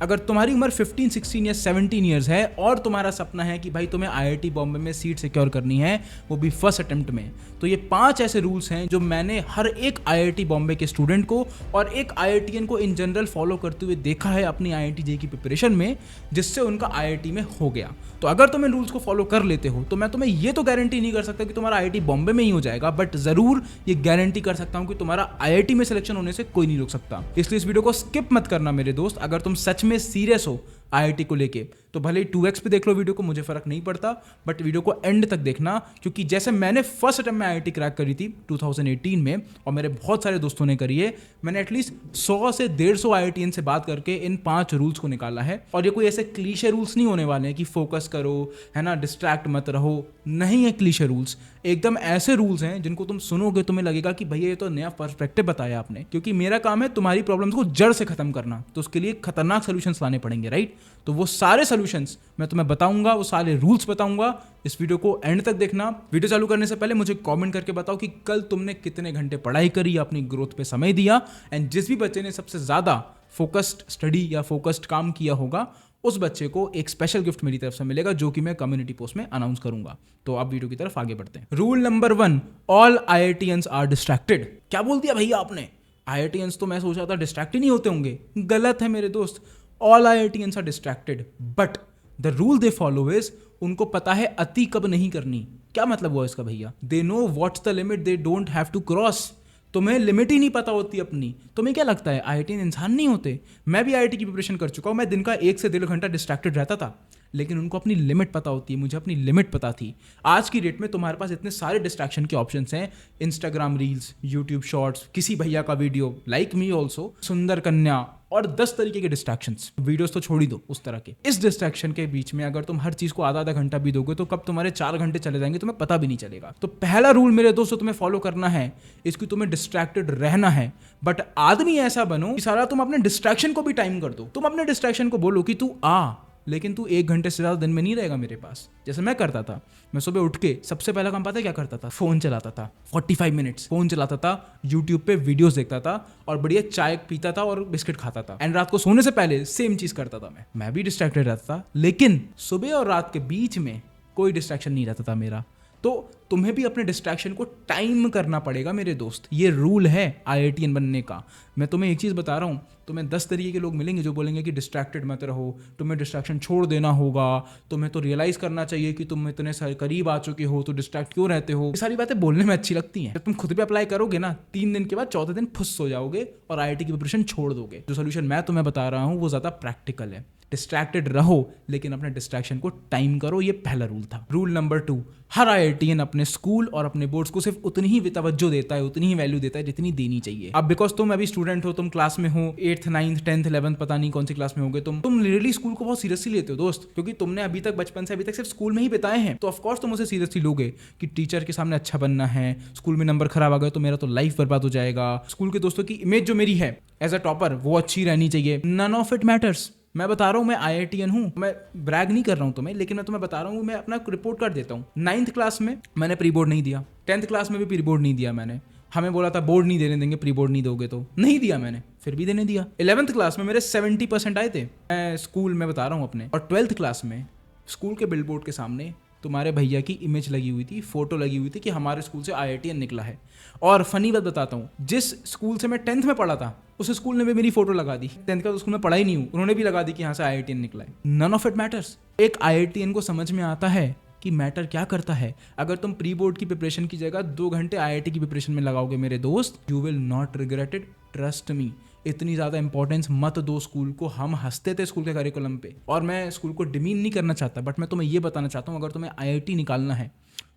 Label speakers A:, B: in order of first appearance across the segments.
A: अगर तुम्हारी उम्र 15, 16 या 17 ईयर्स है और तुम्हारा सपना है कि भाई तुम्हें आईआईटी बॉम्बे में सीट सिक्योर करनी है, वो भी फर्स्ट अटेम्प्ट में, तो ये 5 ऐसे रूल्स हैं जो मैंने हर एक आईआईटी बॉम्बे के स्टूडेंट को और एक आईआईटीएन को इन जनरल फॉलो करते हुए देखा है अपनी आईआईटी जेईई की प्रिपरेशन में, जिससे उनका आईआईटी में हो गया। तो अगर तुम इन रूल्स को फॉलो कर लेते हो तो मैं तुम्हें ये तो गारंटी नहीं कर सकता कि तुम्हारा आईआईटी बॉम्बे में ही हो जाएगा, बट जरूर ये गारंटी कर सकता हूं कि तुम्हारा आईआईटी में सिलेक्शन होने से कोई नहीं रोक सकता। इसलिए इस वीडियो को स्किप मत करना मेरे दोस्त। अगर तुम सच में सीरियस हो आईआईटी को लेके तो भले ही 2x पे देख लो वीडियो को, मुझे फर्क नहीं पड़ता, बट वीडियो को एंड तक देखना, क्योंकि जैसे मैंने फर्स्ट अटेम्प्ट में आईआईटी क्रैक करी थी 2018 में और मेरे बहुत सारे दोस्तों ने करी है, मैंने एटलीस्ट 100 से 150 आईआईटीएन से बात करके इन 5 रूल्स को निकाला है। और ये कोई ऐसे क्लीशे रूल्स नहीं होने वाले हैं कि फोकस करो, है ना, डिस्ट्रैक्ट मत रहो, नहीं है क्लीशे रूल्स। एकदम ऐसे रूल्स हैं जिनको तुम सुनोगे तुम्हें लगेगा कि भैया ये तो नया पर्सपेक्टिव बताया आपने, क्योंकि मेरा काम है तुम्हारी प्रॉब्लम्स को जड़ से खत्म करना, तो उसके लिए खतरनाक सोल्यूशंस लाने पड़ेंगे, राइट? तो वो सारे सोल्यूशंस मैं तुम्हें बताऊंगा, वो सारे रूल्स बताऊंगा। इस वीडियो को एंड तक देखना। वीडियो चालू करने से पहले मुझे कमेंट करके बताओ कि कल तुमने कितने घंटे पढ़ाई करी, अपनी ग्रोथ पे समय दिया, एंड जिस भी बच्चे ने सबसे ज्यादा फोकस्ड स्टडी या फोकस्ड काम किया होगा उस बच्चे को एक स्पेशल गिफ्ट मेरी तरफ से मिलेगा, जो कि मैं कम्युनिटी पोस्ट में अनाउंस करूंगा। तो आप वीडियो की तरफ आगे बढ़ते हैं। Rule number 1, all IITians are distracted. क्या बोल दिया भैया आपने? आईआईटीएंस तो मैं सोच रहा था डिस्ट्रैक्ट ही नहीं होते होंगे। गलत है मेरे दोस्त, all IITians are distracted, but the rule they follow is, उनको पता है अति कब नहीं करनी। क्या मतलब हुआ इसका भैया? They know what's the limit they don't have to cross. तुम्हें लिमिट ही नहीं पता होती अपनी। तुम्हें क्या लगता है आईआईटीएन इंसान नहीं होते? मैं भी आईआईटी की प्रिपरेशन कर चुका हूँ, मैं दिन का 1 से 1.5 घंटा डिस्ट्रैक्टेड रहता था, लेकिन उनको अपनी लिमिट पता होती है, मुझे अपनी लिमिट पता थी। आज की डेट में तुम्हारे पास इतने सारे डिस्ट्रैक्शन के ऑप्शंस हैं, इंस्टाग्राम रील्स, यूट्यूब शॉर्ट्स, किसी भैया का वीडियो, लाइक मी ऑल्सो, सुंदर कन्या, और 10 तरीके के डिस्ट्रैक्शंस। वीडियोस तो छोड़ ही दो उस तरह के। इस डिस्ट्रैक्शन के बीच में अगर तुम हर चीज को आधा आधा घंटा भी दोगे तो कब तुम्हारे 4 घंटे चले जाएंगे तुम्हें पता भी नहीं चलेगा। तो पहला रूल मेरे दोस्तों तुम्हें फॉलो करना है, इसकी तुम्हें डिस्ट्रैक्टेड रहना है, बट आदमी ऐसा बनो कि सारा तुम अपने डिस्ट्रैक्शन को भी टाइम कर दो। तुम अपने डिस्ट्रैक्शन को बोलो कि तू आ, लेकिन तू 1 घंटे से ज़्यादा दिन में नहीं रहेगा मेरे पास। जैसे मैं करता था, मैं सुबह उठ के सबसे पहला काम पता है क्या करता था? फ़ोन चलाता था, 45 मिनट्स फ़ोन चलाता था, यूट्यूब पे वीडियोस देखता था और बढ़िया चाय पीता था और बिस्किट खाता था। एंड रात को सोने से पहले सेम चीज़ करता था। मैं भी डिस्ट्रैक्टेड रहता था, लेकिन सुबह और रात के बीच में कोई डिस्ट्रैक्शन नहीं रहता था मेरा। तो तुम्हें भी अपने डिस्ट्रैक्शन को टाइम करना पड़ेगा मेरे दोस्त। ये रूल है आईआईटीएन बनने का। मैं तुम्हें एक चीज़ बता रहा हूँ, तुम्हें 10 तरीके के लोग मिलेंगे जो बोलेंगे कि डिस्ट्रैक्टेड मत रहो, तुम्हें डिस्ट्रैक्शन छोड़ देना होगा, तुम्हें तो रियलाइज़ करना चाहिए कि तुम इतने करीब आ चुके हो तो डिस्ट्रैक्ट क्यों रहते हो। ये सारी बातें बोलने में अच्छी लगती हैं, जब तुम खुद भी अप्लाई करोगे ना, 3 दिन के बाद 4थे दिन फुस हो जाओगे और आईआईटी की प्रिपरेशन छोड़ दोगे। जो सोल्यूशन मैं तुम्हें बता रहा हूँ वो ज़्यादा प्रैक्टिकल है। डिस्ट्रैक्टेड रहो, लेकिन अपने डिस्ट्रैक्शन को टाइम करो। ये पहला रूल था। रूल नंबर 2, हर आईआईटीएन अपने स्कूल और अपने बोर्ड्स को सिर्फ उतनी ही तवज्जो देता है, उतनी ही वैल्यू देता है जितनी देनी चाहिए। अब बिकॉज तुम अभी स्टूडेंट हो, तुम क्लास में हो 8th 9th 10th 11th, पता नहीं कौन सी क्लास में होगे, तुम लिटरली स्कूल को बहुत सीरियसली लेते हो दोस्त, क्योंकि तुमने अभी तक बचपन से अभी तक सिर्फ स्कूल में ही बिताए हैं। तो ऑफकोर्स तुम उसे सीरियसली लोगे कि टीचर के सामने अच्छा बनना है, स्कूल में नंबर खराब आ गए तो मेरा तो लाइफ बर्बाद हो जाएगा, स्कूल के दोस्तों की इमेज जो मेरी है एज अ टॉपर वो अच्छी रहनी चाहिए। None of it matters. मैं बता रहा हूँ मैं आईआईटीएन हूँ, मैं ब्रैग नहीं कर रहा हूँ तुम्हें, लेकिन मैं तुम्हें बता रहा हूँ मैं अपना रिपोर्ट कार्ड देता हूँ। 9th क्लास में मैंने प्री बोर्ड नहीं दिया, 10th क्लास में भी प्री बोर्ड नहीं दिया मैंने। हमें बोला था बोर्ड नहीं देने देंगे, प्री बोर्ड नहीं दोगे तो नहीं दिया मैंने, फिर भी देने दिया। 11th क्लास में मेरे 70% आए थे, मैं स्कूल में बता रहा हूँ अपने। और 12th क्लास में स्कूल के बिलबोर्ड के सामने तुम्हारे भैया की इमेज लगी हुई थी, फोटो लगी हुई थी कि हमारे स्कूल से आईआईटीएन निकला है। और फनी बात बताता हूँ, जिस स्कूल से मैं 10th में पढ़ा था उस स्कूल ने भी मेरी फोटो लगा दी। 10th का स्कूल में पढ़ा ही नहीं हूँ, उन्होंने भी लगा दी कि यहाँ से आईआईटीएन निकला है। None of it matters. एक आईआईटीएन को समझ में आता है कि मैटर क्या करता है। अगर तुम प्री बोर्ड की प्रिपरेशन की जगह 2 घंटे आईआईटी की प्रिपरेशन में लगाओगे मेरे दोस्त, you will not regret it, trust me. इतनी ज़्यादा इंपॉर्टेंस मत दो स्कूल को। हम हंसते थे स्कूल के करिकुलम पे, और मैं स्कूल को डिमीन नहीं करना चाहता, बट मैं तुम्हें ये बताना चाहता हूँ अगर तुम्हें आईआईटी निकालना है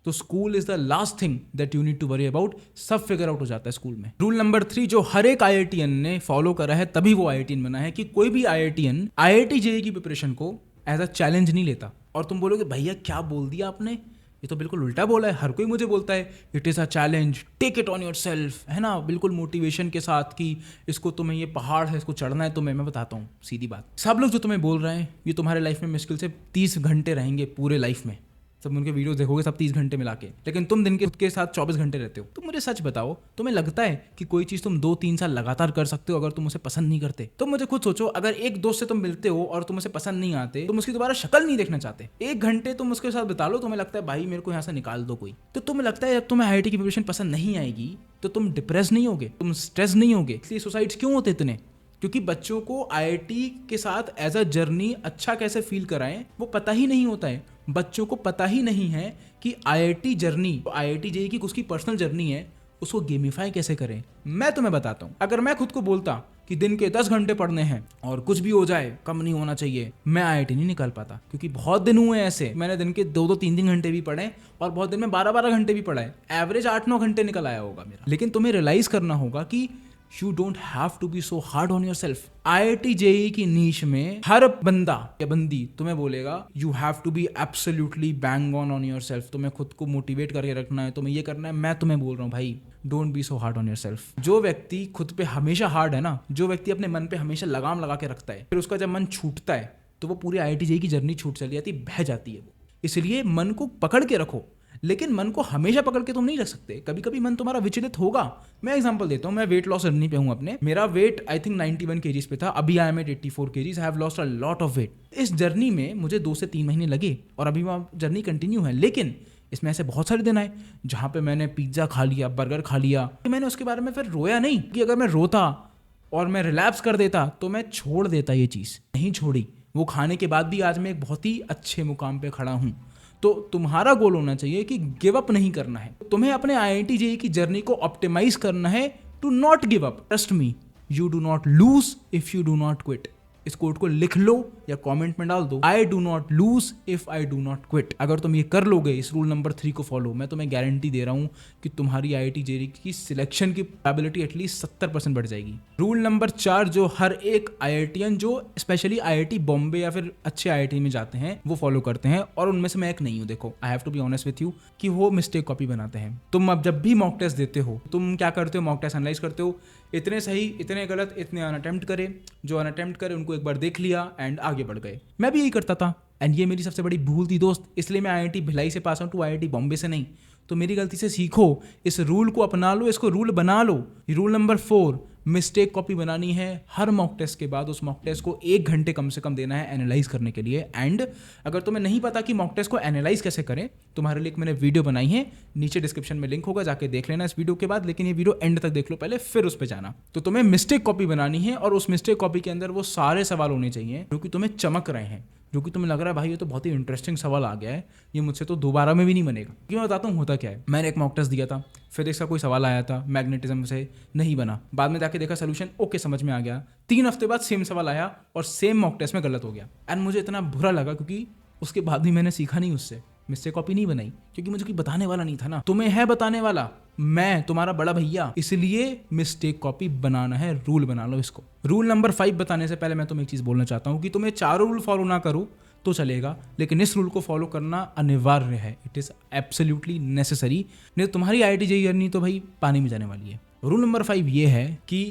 A: तो school is the last thing that you need to worry about. सब फिगर आउट हो जाता है स्कूल में। रूल नंबर 3 जो हर एक आईआईटीएन ने फॉलो करा है तभी वो आईआईटीएन बना है, कि कोई भी आईआईटीएन आईआईटी जेईई की प्रिपरेशन को एज अ चैलेंज नहीं लेता। और तुम बोलोगे भैया क्या बोल दिया आपने, ये तो बिल्कुल उल्टा बोला है। हर कोई मुझे बोलता है it is a challenge, take it on your self, है ना, बिल्कुल मोटिवेशन के साथ कि इसको तुम्हें, ये पहाड़ है, इसको चढ़ना है तुम्हें। मैं बताता हूँ सीधी बात, सब लोग जो तुम्हें बोल रहे हैं ये तुम्हारे लाइफ में मुश्किल से 30 घंटे रहेंगे पूरे लाइफ में, सब उनके वीडियोस देखोगे सब 30 घंटे मिला के, लेकिन तुम दिन के खुद के साथ 24 घंटे रहते हो। तो मुझे सच बताओ, तुम्हें लगता है कि कोई चीज़ तुम 2-3 साल लगातार कर सकते हो अगर तुम उसे पसंद नहीं करते? तो मुझे खुद सोचो, अगर एक दोस्त से तुम मिलते हो और तुम उसे पसंद नहीं आते, तुम उसकी दोबारा शक्ल नहीं देखना चाहते, 1 घंटे तुम उसके साथ बिता लो, तुम्हें लगता है भाई मेरे को यहाँ से निकाल दो कोई, तो तुम्हें लगता है जब तुम्हें IIT की प्रिपरेशन पसंद नहीं आएगी तो तुम डिप्रेस नहीं होगे, तुम स्ट्रेस नहीं होगे? इसलिए सुसाइड्स क्यों होते इतने? क्योंकि बच्चों को IIT के साथ एज अ जर्नी अच्छा कैसे फील कराएं वो पता ही नहीं होता है। बच्चों को पता ही नहीं है कि IIT जर्नी, IIT JEE की उसकी पर्सनल जर्नी है, उसको गेमिफाई कैसे करें। मैं तुम्हें बताता हूँ, अगर मैं खुद को बोलता कि दिन के 10 घंटे पढ़ने हैं और कुछ भी हो जाए कम नहीं होना चाहिए, मैं IIT नहीं निकाल पाता। क्योंकि बहुत दिन हुए ऐसे, मैंने दिन के 2-2, 3-3 घंटे भी पढ़े और बहुत दिन में 12-12 घंटे भी पढ़ा है, एवरेज 8-9 घंटे निकल आया होगा मेरा। लेकिन तुम्हें रियलाइज करना होगा कि You don't have to be so hard on yourself. IIT JEE की नीश में हर बंदा या बंदी तुम्हें बोलेगा you have to be absolutely bang on yourself. तुम्हें खुद को मोटिवेट करके रखना है, तुम्हें ये करना है। मैं तुम्हें बोल रहा हूँ भाई, don't be so hard on yourself. जो व्यक्ति खुद पे हमेशा हार्ड है ना, जो व्यक्ति अपने मन पे हमेशा लगाम लगा के रखता है, फिर उसका जब मन छूटता है तो वो पूरी IIT JEE की जर्नी छूट चली जाती, बह जाती है वो। इसलिए मन को पकड़ के रखो, लेकिन मन को हमेशा पकड़ के तुम नहीं रख सकते। कभी कभी मन तुम्हारा विचलित होगा। मैं एग्जांपल देता हूँ, मैं वेट लॉस जर्नी पे हूँ अपने। मेरा वेट आई थिंक 91 kgs पे था, अभी I am at 84 kgs। I have lost a lot of weight. इस जर्नी में मुझे 2 से 3 महीने लगे और अभी वो जर्नी कंटिन्यू है। लेकिन इसमें ऐसे बहुत सारे दिन आए जहाँ पे मैंने पिज्ज़ा खा लिया, बर्गर खा लिया, मैंने उसके बारे में फिर रोया नहीं। कि अगर मैं रोता और मैं रिलैप्स कर देता तो मैं छोड़ देता, ये चीज़ नहीं छोड़ी। वो खाने के बाद भी आज मैं एक बहुत ही अच्छे मुकाम पे खड़ा हूँ। तो तुम्हारा गोल होना चाहिए कि गिव अप नहीं करना है, तुम्हें अपने IIT JEE की जर्नी को ऑप्टिमाइज करना है to not give up. Trust me, you do not lose if you do not quit. इस कोड को लिख लो या कमेंट में डाल दो, I do not lose if I do not quit. अगर तुम ये कर लोगे, इस रूल नंबर 3 को फॉलो, मैं तुम्हें गारंटी दे रहा हूँ कि तुम्हारी IIT JEE की सिलेक्शन की प्रोबेबिलिटी एटलीस्ट 70% बढ़ जाएगी। रूल नंबर 4 जो हर एक IITian जो स्पेशली IIT बॉम्बे या फिर अच्छे IIT में जाते हैं वो फॉलो करते हैं, और उनमें से मैं एक नहीं हूँ। देखो, I have to be honest with you कि वो मिस्टेक कॉपी बनाते हैं। तुम अब जब भी मॉक टेस्ट देते हो, तुम क्या करते हो? मॉक टेस्ट एनालाइज करते हो, इतने सही, इतने गलत, इतने अनअटेम्प्ट करे। जो अनअटेम्प्ट करे उनको एक बार देख लिया एंड आगे बढ़ गए। मैं भी यही करता था एंड ये मेरी सबसे बड़ी भूल थी दोस्त। इसलिए मैं IIT भिलाई से पास आउट हूँ, IIT बॉम्बे से नहीं। तो मेरी गलती से सीखो, इस रूल को अपना लो, इसको रूल बना लो। रूल नंबर 4, मिस्टेक कॉपी बनानी है। हर मॉक टेस्ट के बाद उस मॉक टेस्ट को 1 घंटे कम से कम देना है एनालाइज करने के लिए। एंड अगर तुम्हें नहीं पता कि मॉक टेस्ट को एनालाइज कैसे करें, तुम्हारे लिए मैंने वीडियो बनाई है, नीचे डिस्क्रिप्शन में लिंक होगा, जाके देख लेना इस वीडियो के बाद। लेकिन ये वीडियो एंड तक देख लो पहले, फिर उस पर जाना। तो तुम्हें मिस्टेक कॉपी बनानी है और उस मिस्टेक कॉपी के अंदर वो सारे सवाल होने चाहिए जो कि तुम्हें चमक रहे हैं, जो कि तुम्हें लग रहा है भाई ये तो बहुत ही इंटरेस्टिंग सवाल आ गया है, ये मुझसे तो दोबारा में भी नहीं बनेगा। क्यों बताता हूँ होता क्या है। मैंने एक मॉक टेस्ट दिया था, फिजिक्स का कोई सवाल आया था, मैग्नेटिज्म से नहीं बना। बाद में जाके देखा सोल्यूशन, ओके समझ में आ गया। 3 हफ्ते बाद सेम सवाल आया और सेम मॉक टेस्ट में गलत हो गया। एंड मुझे इतना बुरा लगा क्योंकि उसके बाद भी मैंने सीखा नहीं उससे, मिस्टेक कॉपी नहीं बनाई, क्योंकि मुझे कोई बताने वाला नहीं था ना। तुम्हें है बताने वाला, मैं तुम्हारा बड़ा भैया। इसलिए मिस्टेक कॉपी बनाना है, रूल बना लो इसको। रूल नंबर 5 बताने से पहले मैं तुम्हें एक चीज बोलना चाहता हूँ कि तुम्हें चारों रूल फॉलो ना करो तो चलेगा, लेकिन इस रूल को फॉलो करना अनिवार्य है। इट इज एब्सोल्युटली नेसेसरी, नहीं तो तुम्हारी IIT JEE जर्नी तो भाई पानी में जाने वाली है। रूल नंबर 5 ये है कि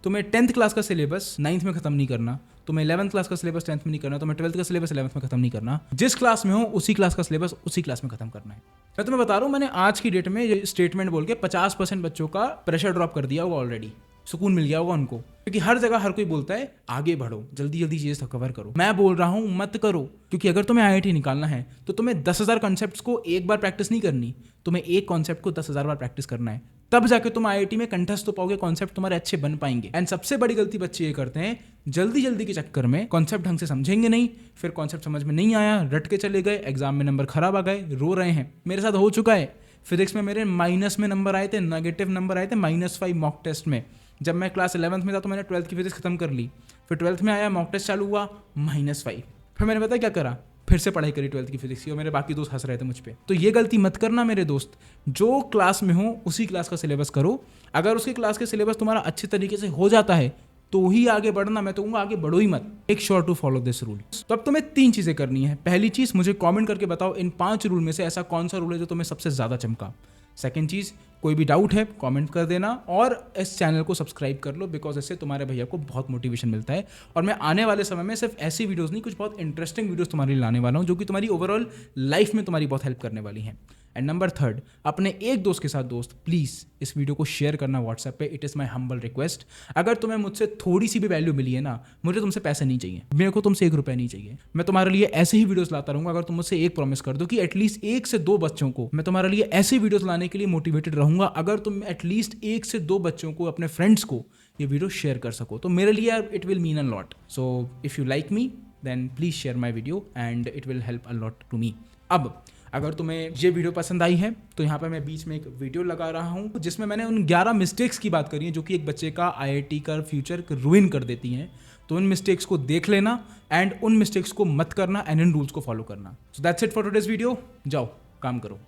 A: तुम्हें 10th क्लास का सिलेबस 9th में खत्म नहीं करना, तुम्हें 11th क्लास का सिलेबस 10th में नहीं करना, तुम्हें 12th का सिलेबस 11th में खत्म नहीं करना। जिस क्लास में हो उसी क्लास का सिलेबस उसी क्लास में खत्म करना है। मैं तुम्हें बता रहा हूँ, मैंने आज की डेट में ये स्टेटमेंट बोल के 50% बच्चों का प्रेशर ड्रॉप कर दिया होगा ऑलरेडी, सुकून मिल गया होगा उनको। क्योंकि हर जगह हर कोई बोलता है आगे बढ़ो, जल्दी जल्दी चीजें कवर करो। मैं बोल रहा हूँ मत करो, क्योंकि अगर तुम्हें IIT निकालना है तो तुम्हें 10,000 कॉन्सेप्ट्स को एक बार प्रैक्टिस नहीं करनी, तुम्हें एक कॉन्सेप्ट को 10,000 बार प्रैक्टिस करना है। तब जाके तुम IIT में कंठस्थ तो पाओगे, कॉन्सेप्ट तुम्हारे अच्छे बन पाएंगे। एंड सबसे बड़ी गलती बच्चे ये करते हैं, जल्दी जल्दी के चक्कर में कॉन्सेप्ट ढंग से समझेंगे नहीं, फिर कॉन्सेप्ट समझ में नहीं आया, रट के चले गए, एग्जाम में नंबर खराब आ गए, रो रहे हैं। मेरे साथ हो चुका है। फिजिक्स में मेरे माइनस में नंबर आए थे, नेगेटिव नंबर आए थे -5 मॉक टेस्ट में। जब मैं क्लास 11th में था तो मैंने 12th की फिजिक्स खत्म कर ली, फिर 12th में आया, मॉक टेस्ट चालू हुआ, -5। फिर मैंने पता क्या करा, फिर से पढ़ाई करी 12th की फिजिक्स की, और मेरे बाकी दोस्त हंस रहे थे मुझ पे। तो ये गलती मत करना मेरे दोस्त। जो क्लास में हो उसी क्लास का सिलेबस करो। अगर उसकी क्लास के सिलेबस तुम्हारा अच्छे तरीके से हो जाता है तो ही आगे बढ़ना, मैं तो कहूँगा आगे बढ़ो ही मत। Make sure to follow this rule. तो अब तुम्हें 3 चीजें करनी है। पहली चीज, मुझे कमेंट करके बताओ इन 5 रूल में से ऐसा कौन सा रूल है जो तुम्हें सबसे ज्यादा चमका। सेकेंड चीज़, कोई भी डाउट है कमेंट कर देना और इस चैनल को सब्सक्राइब कर लो, बिकॉज इससे तुम्हारे भैया को बहुत मोटिवेशन मिलता है। और मैं आने वाले समय में सिर्फ ऐसी वीडियोस नहीं, कुछ बहुत इंटरेस्टिंग वीडियोस तुम्हारे लिए लाने वाला हूँ जो कि तुम्हारी ओवरऑल लाइफ में तुम्हारी बहुत हेल्प करने वाली हैं। एंड नंबर थर्ड, अपने एक दोस्त के साथ दोस्त प्लीज़ इस वीडियो को शेयर करना व्हाट्सएप पे। It is my humble request. अगर तुम्हें मुझसे थोड़ी सी भी वैल्यू मिली है ना, मुझे तुमसे पैसे नहीं चाहिए, मेरे को तुमसे 1 रुपया नहीं चाहिए। मैं तुम्हारे लिए ऐसे ही वीडियोस लाता रहूँगा अगर तुम मुझसे एक प्रॉमिस कर दो कि एटलीस्ट 1 से 2 बच्चों को मैं तुम्हारे लिए ऐसे वीडियोस लाने के लिए मोटिवेटेड रहूँगा। अगर तुम एटलीस्ट 1 से 2 बच्चों को, अपने फ्रेंड्स को ये वीडियो शेयर कर सको तो मेरे लिए it will mean a lot. So if you like me then please share my video and it will help a lot to me. अब अगर तुम्हें ये वीडियो पसंद आई है तो यहाँ पे मैं बीच में एक वीडियो लगा रहा हूँ जिसमें मैंने उन 11 मिस्टेक्स की बात करी है जो कि एक बच्चे का IIT का फ्यूचर रुइन कर देती हैं। तो उन मिस्टेक्स को देख लेना एंड उन मिस्टेक्स को मत करना एंड इन रूल्स को फॉलो करना। So that's it for today's video. जाओ काम करो।